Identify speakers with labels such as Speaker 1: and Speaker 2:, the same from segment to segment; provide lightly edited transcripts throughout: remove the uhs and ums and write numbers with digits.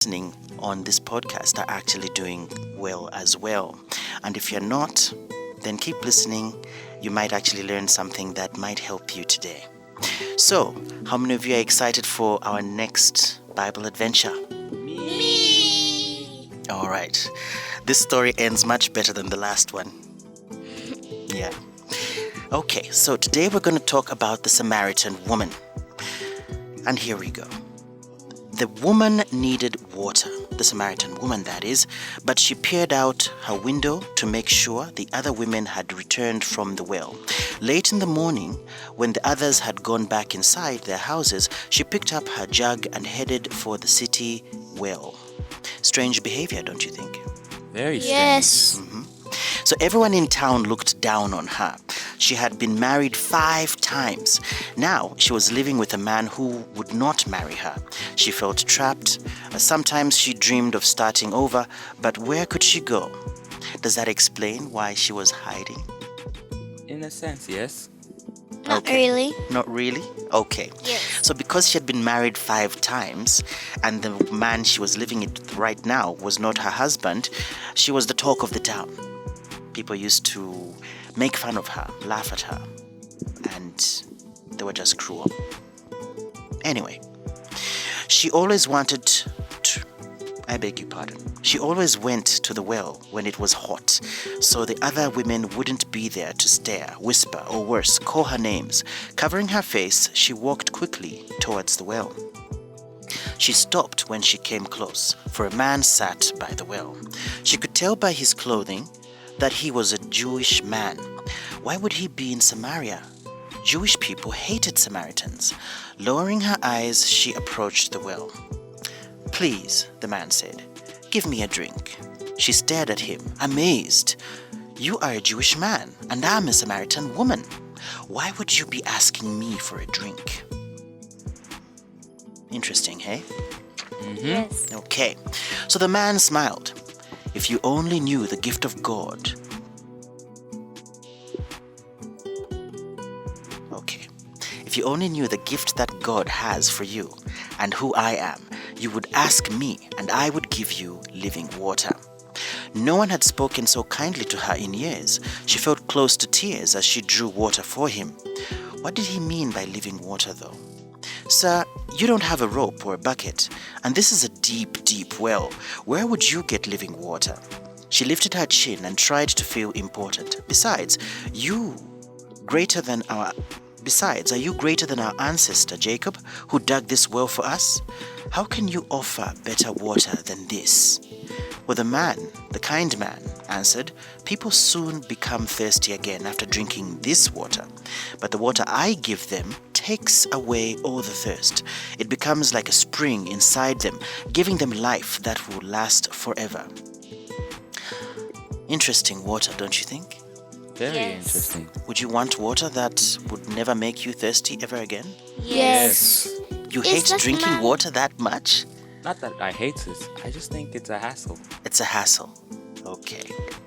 Speaker 1: listening on this podcast are actually doing well as well. And if you're not, then keep listening. You might actually learn something that might help you today. So, how many of you are excited for our next Bible adventure?
Speaker 2: Me.
Speaker 1: All right. This story ends much better than the last one. Yeah. Okay, so today we're going to talk about the Samaritan woman. And here we go. The woman needed water, the Samaritan woman that is, but she peered out her window to make sure the other women had returned from the well. Late in the morning, when the others had gone back inside their houses, she picked up her jug and headed for the city well. Strange behavior, don't you think?
Speaker 3: Very strange.
Speaker 2: Yes.
Speaker 1: So everyone in town looked down on her. She had been married 5 times. Now she was living with a man who would not marry her. She felt trapped. Sometimes she dreamed of starting over, but where could she go? Does that explain why she was hiding?
Speaker 3: In a sense, yes.
Speaker 2: Not
Speaker 1: Okay.
Speaker 2: really.
Speaker 1: Not really? Okay.
Speaker 2: Yes.
Speaker 1: So because she had been married 5 times and the man she was living with right now was not her husband, she was the talk of the town. People used to make fun of her, laugh at her, and they were just cruel. Anyway, she always wanted to, I beg your pardon, she always went to the well when it was hot, so the other women wouldn't be there to stare, whisper, or worse, call her names. Covering her face, she walked quickly towards the well. She stopped when she came close, for a man sat by the well. She could tell by his clothing that he was a Jewish man. Why would he be in Samaria? Jewish people hated Samaritans. Lowering her eyes, she approached the well. "Please," the man said, "give me a drink." She stared at him, amazed. "You are a Jewish man, and I'm a Samaritan woman. Why would you be asking me for a drink?" Interesting, hey?
Speaker 2: Yes.
Speaker 1: Okay, so the man smiled. If you only knew the gift of God. Okay. If you only knew the gift that God has for you and who I am, you would ask me and I would give you living water. No one had spoken so kindly to her in years. She felt close to tears as she drew water for him. What did he mean by living water, though? "Sir, you don't have a rope or a bucket, and this is a deep, deep well. Where would you get living water?" She lifted her chin and tried to feel important. Besides, are you greater than our ancestor Jacob, who dug this well for us? How can you offer better water than this? Well, the kind man, answered, "People soon become thirsty again after drinking this water. But the water I give them takes away all the thirst. It becomes like a spring inside them, giving them life that will last forever." Interesting water, don't you think?
Speaker 3: Very
Speaker 2: Yes.
Speaker 3: interesting.
Speaker 1: Would you want water that would never make you thirsty ever again?
Speaker 2: Yes.
Speaker 1: You
Speaker 2: Is
Speaker 1: hate
Speaker 2: that
Speaker 1: drinking
Speaker 2: man-
Speaker 1: water that much?
Speaker 3: Not that I hate it, I just think it's a hassle.
Speaker 1: It's a hassle. Okay.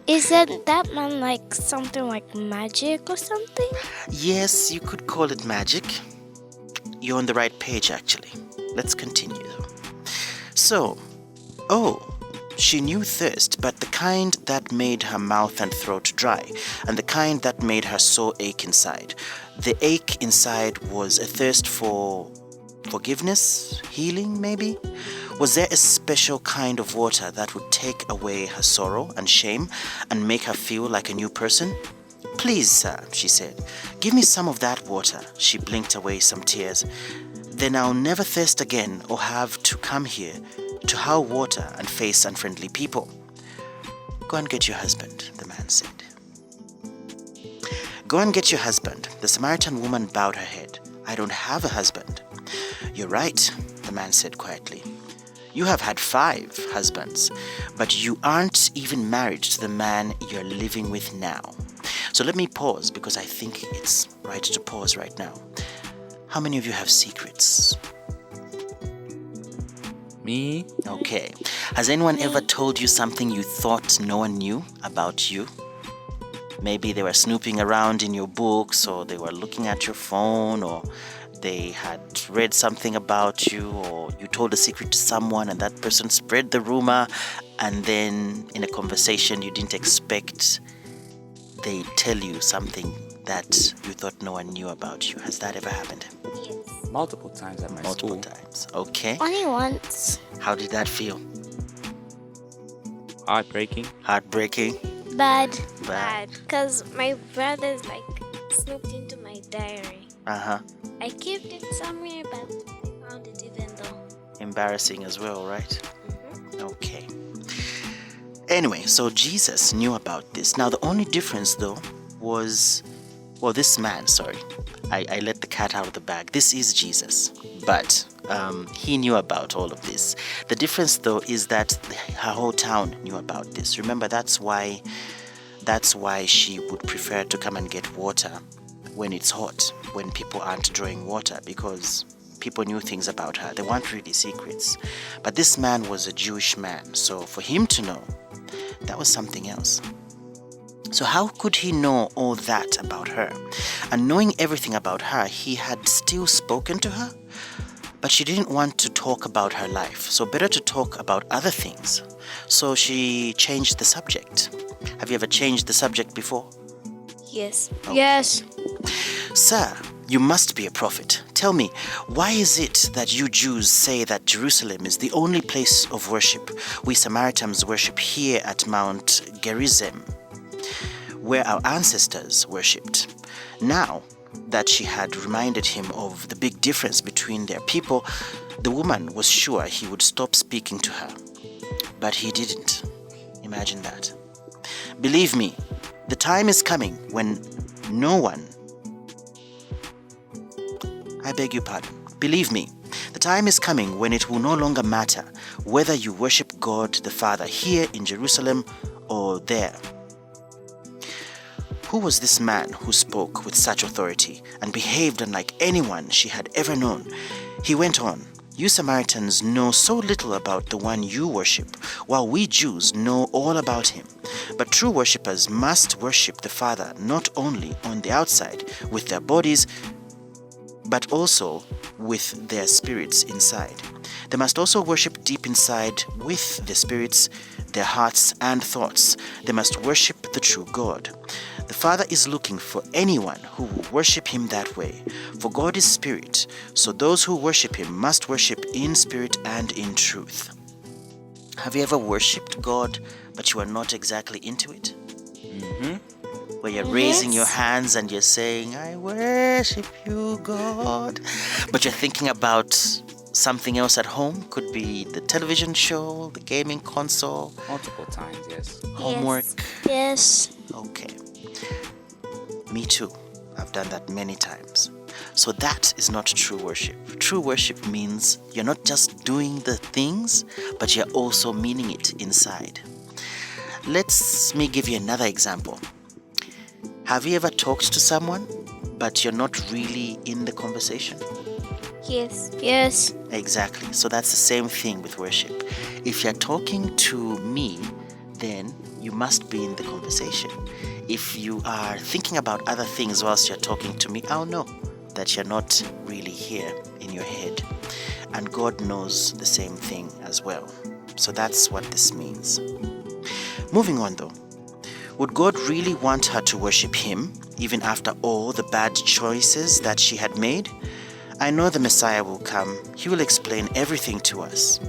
Speaker 2: Isn't that man like something like magic or something?
Speaker 1: Yes, you could call it magic. You're on the right page, actually. Let's continue, though. So, she knew thirst, but the kind that made her mouth and throat dry, and the kind that made her soul ache inside. The ache inside was a thirst for forgiveness, healing, maybe? Was there a special kind of water that would take away her sorrow and shame and make her feel like a new person? "Please, sir," she said, "give me some of that water." She blinked away some tears. "Then I'll never thirst again or have to come here to haul water and face unfriendly people." "Go and get your husband," the man said. "Go and get your husband." The Samaritan woman bowed her head. "I don't have a husband." "You're right," the man said quietly. "You have had 5 husbands, but you aren't even married to the man you're living with now." So let me pause because I think it's right to pause right now. How many of you have secrets?
Speaker 3: Me?
Speaker 1: Okay. Has anyone ever told you something you thought no one knew about you? Maybe they were snooping around in your books, or they were looking at your phone, or they had read something about you, or you told a secret to someone and that person spread the rumor, and then in a conversation you didn't expect, they tell you something that you thought no one knew about you. Has that ever happened?
Speaker 3: Multiple times at my
Speaker 1: Multiple
Speaker 3: school.
Speaker 1: times. Okay.
Speaker 2: Only once.
Speaker 1: How did that feel?
Speaker 3: Heartbreaking.
Speaker 1: Heartbreaking?
Speaker 2: Bad.
Speaker 1: Bad.
Speaker 2: Because my brothers snooped into my diary.
Speaker 1: Uh-huh.
Speaker 2: I kept it somewhere, but I found it even though.
Speaker 1: Embarrassing as well, right? Okay. Anyway, so Jesus knew about this. Now, the only difference, though, was... Well, this man, sorry. I let the cat out of the bag. This is Jesus. But he knew about all of this. The difference, though, is that her whole town knew about this. Remember, that's why she would prefer to come and get water when it's hot, when people aren't drawing water, because people knew things about her. They weren't really secrets. But this man was a Jewish man, so for him to know, that was something else. So how could he know all that about her? And knowing everything about her, he had still spoken to her, but she didn't want to talk about her life. So better to talk about other things. So she changed the subject. Have you ever changed the subject before?
Speaker 2: Yes.
Speaker 1: Oh.
Speaker 2: Yes.
Speaker 1: Sir, you must be a prophet. Tell me, why is it that you Jews say that Jerusalem is the only place of worship? We Samaritans worship here at Mount Gerizim, where our ancestors worshipped. Now that she had reminded him of the big difference between their people, the woman was sure he would stop speaking to her. But he didn't. Imagine that. Believe me, the time is coming when no one... I beg your pardon. Believe me, the time is coming when it will no longer matter whether you worship God the Father here in Jerusalem or there. Who was this man who spoke with such authority and behaved unlike anyone she had ever known? He went on, "You Samaritans know so little about the one you worship, while we Jews know all about him. But true worshippers must worship the Father not only on the outside with their bodies, but also with their spirits inside. They must also worship deep inside with their spirits, their hearts and thoughts. They must worship the true God. The Father is looking for anyone who will worship him that way. For God is spirit, so those who worship him must worship in spirit and in truth." Have you ever worshipped God, but you are not exactly into it? Where you're raising your hands and you're saying, "I worship you, God," but you're thinking about something else at home? Could be the television show, the gaming console,
Speaker 3: Multiple times, yes.
Speaker 1: homework.
Speaker 2: Yes.
Speaker 1: Okay. Me too. I've done that many times. So that is not true worship. True worship means you're not just doing the things, but you're also meaning it inside. Let me give you another example. Have you ever talked to someone, but you're not really in the conversation?
Speaker 2: Yes. Yes.
Speaker 1: Exactly. So that's the same thing with worship. If you're talking to me, then you must be in the conversation. If you are thinking about other things whilst you're talking to me, I'll know that you're not really here in your head. And God knows the same thing as well. So that's what this means. Moving on though. Would God really want her to worship him, even after all the bad choices that she had made? I know the Messiah will come. He will explain everything to us.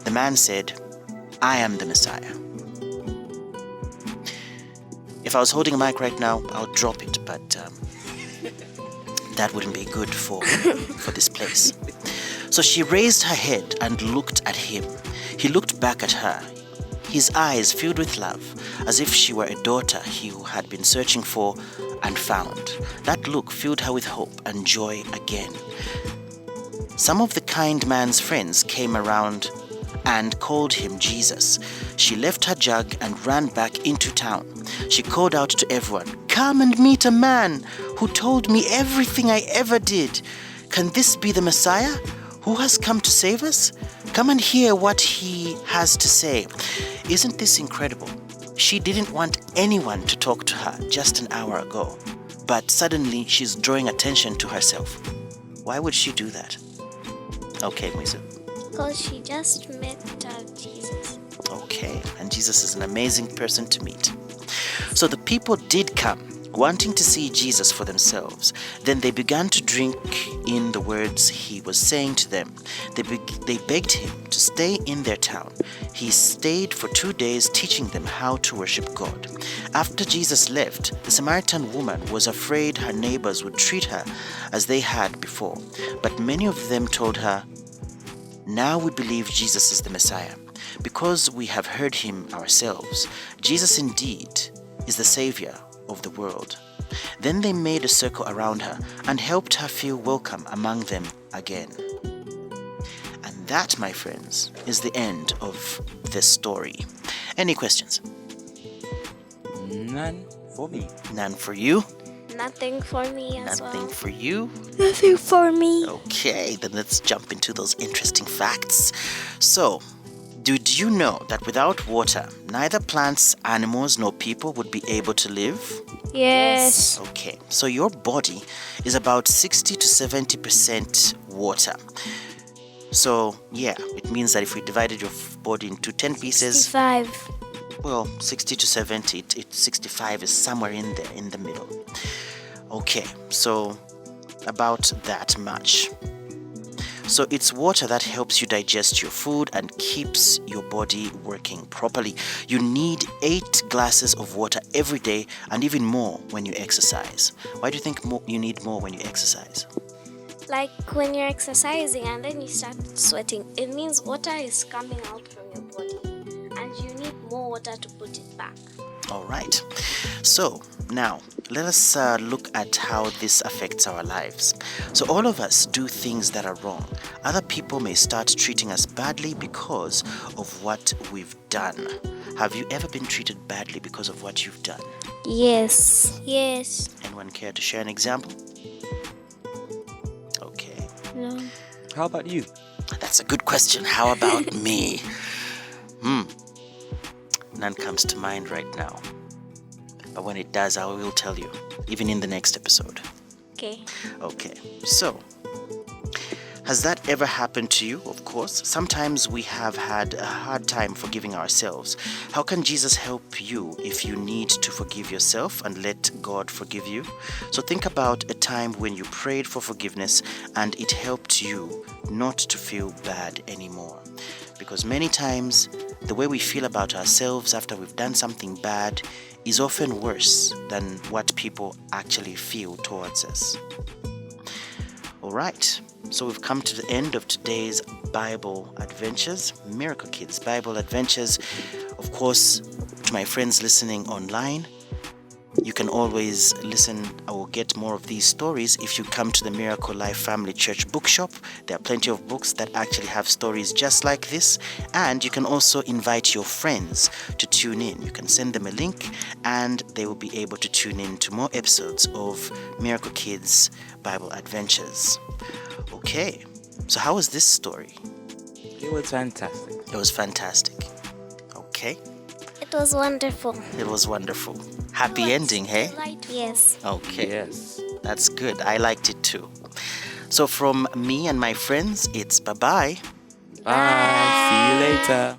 Speaker 1: The man said, "I am the Messiah." If I was holding a mic right now, I'll drop it, but that wouldn't be good for this place. So she raised her head and looked at him. He looked back at her, his eyes filled with love, as if she were a daughter he had been searching for and found. That look filled her with hope and joy again. Some of the kind man's friends came around and called him Jesus. She left her jug and ran back into town. She called out to everyone, "Come and meet a man who told me everything I ever did. Can this be the Messiah who has come to save us? Come and hear what he has to say." Isn't this incredible? She didn't want anyone to talk to her just an hour ago, but suddenly she's drawing attention to herself. Why would she do that? Okay, Mwizu.
Speaker 2: Because she just met Jesus.
Speaker 1: Okay, and Jesus is an amazing person to meet. So the people did come, wanting to see Jesus for themselves. Then they began to drink in the words he was saying to them. They begged him to stay in their town. He stayed for 2 days teaching them how to worship God. After Jesus left, the Samaritan woman was afraid her neighbors would treat her as they had before. But many of them told her, "Now we believe Jesus is the Messiah, because we have heard him ourselves. Jesus indeed is the Savior of the world." Then they made a circle around her and helped her feel welcome among them again. And that, my friends, is the end of this story. Any questions?
Speaker 3: None for me.
Speaker 1: None for you?
Speaker 2: Nothing for me as
Speaker 1: Nothing
Speaker 2: well.
Speaker 1: for you?
Speaker 2: Nothing for me.
Speaker 1: Okay, then let's jump into those interesting facts. So, did you know that without water, neither plants, animals, nor people would be able to live?
Speaker 2: Yes.
Speaker 1: Okay, so your body is about 60 to 70% water. So, yeah, it means that if we divided your body into 10 pieces,
Speaker 2: 65.
Speaker 1: well, 60 to 70, 65 is somewhere in there, in the middle. Okay, so about that much. So it's water that helps you digest your food and keeps your body working properly. You need 8 glasses of water every day and even more when you exercise. Why do you think you need more when you exercise?
Speaker 2: Like when you're exercising and then you start sweating, it means water is coming out from your body and you need more water to put it back.
Speaker 1: All right. So now let us look at how this affects our lives. So all of us do things that are wrong. Other people may start treating us badly because of what we've done. Have you ever been treated badly because of what you've done?
Speaker 2: Yes. Yes.
Speaker 1: Anyone care to share an example? Okay.
Speaker 2: No.
Speaker 3: How about you?
Speaker 1: That's a good question. How about me? None comes to mind right now. But when it does, I will tell you, even in the next episode.
Speaker 2: Okay.
Speaker 1: Okay, so has that ever happened to you? Of course. Sometimes we have had a hard time forgiving ourselves. How can Jesus help you if you need to forgive yourself and let God forgive you? So think about a time when you prayed for forgiveness and it helped you not to feel bad anymore. Because many times, the way we feel about ourselves after we've done something bad is often worse than what people actually feel towards us. All right, so we've come to the end of today's Bible Adventures, Miracle Kids Bible Adventures. Of course, to my friends listening online, you can always listen or get more of these stories if you come to the Miracle Life Family Church bookshop. There are plenty of books that actually have stories just like this, and you can also invite your friends to tune in. You can send them a link and they will be able to tune in to more episodes of Miracle Kids Bible Adventures. Okay, so how was this story?
Speaker 3: It was fantastic.
Speaker 1: It was fantastic. Okay,
Speaker 2: It was wonderful.
Speaker 1: it was wonderful. Happy ending, hey?
Speaker 2: Yes.
Speaker 1: Okay.
Speaker 3: Yes.
Speaker 1: That's good. I liked it too. So from me and my friends, it's bye-bye.
Speaker 3: Bye. See you later.